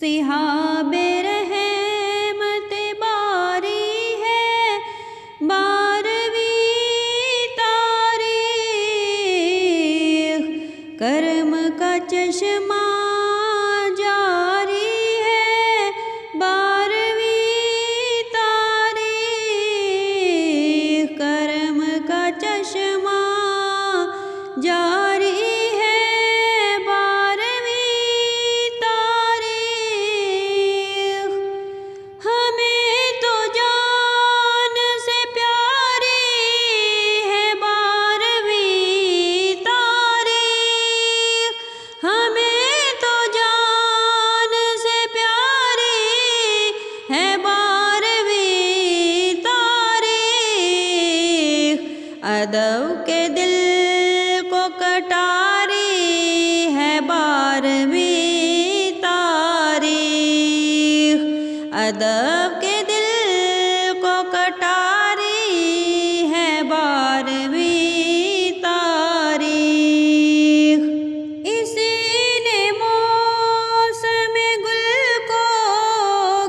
सिहाबे रहमत बारी है 12वीं तारीख। कर्म का चश्मा जारी है 12वीं तारीख। कर्म का चश्मा जारी है 12वीं तारीख। हमें तो जान से प्यारी है 12वीं तारीख। हमें तो जान से प्यारी है 12वीं तारीख। अदब के दिल को कटारी है 12वीं तारीख। अदब के दिल को कटारी है 12वीं तारीख। इसी ने मौसम गुल को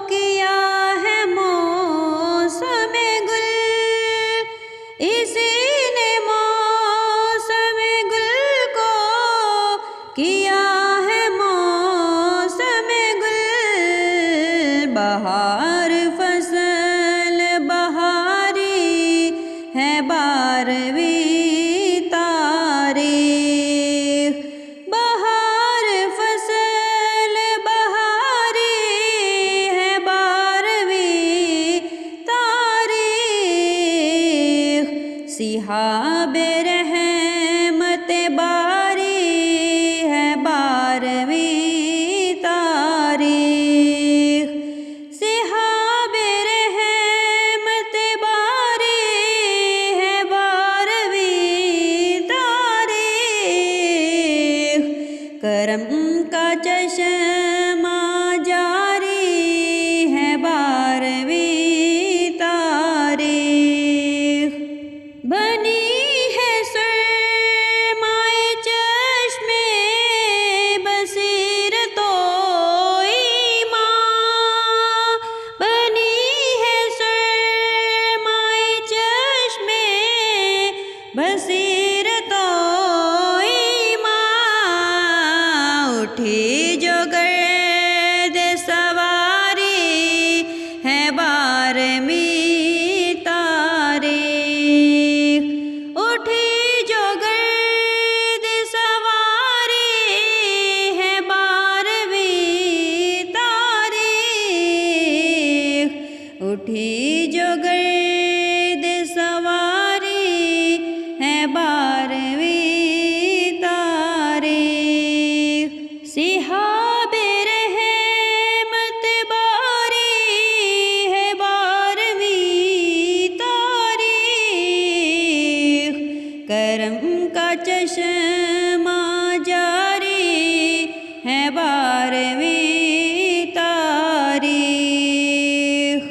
किया है मौसम गुल। इसी ने मौसम गुल को किया है मौसम गुल। बहार फसल बहारी है 12वीं तारीख। बहार फसल बहारी है 12वीं तारीख। सिहाबे रहमत बारी है 12वीं तारीख। सिहाबे रहमत बारी है 12वीं तारीख। करम का चश्मा जारी है 12वीं तारीख। बनी है सरमाए चश्मे बसीरतो ईमान। बनी है सरमाए चश्मे बसीरतो ईमान। उठी जो गर्द सवारी है 12वीं तारीख। उठी जो गर्द सवारी है 12वीं तारीख। उठी जो गर्द सवारी है 12वीं तारीख। सिहाबे रहमत बारी है 12वीं तारीख। करम का चश्मा जारी है 12वीं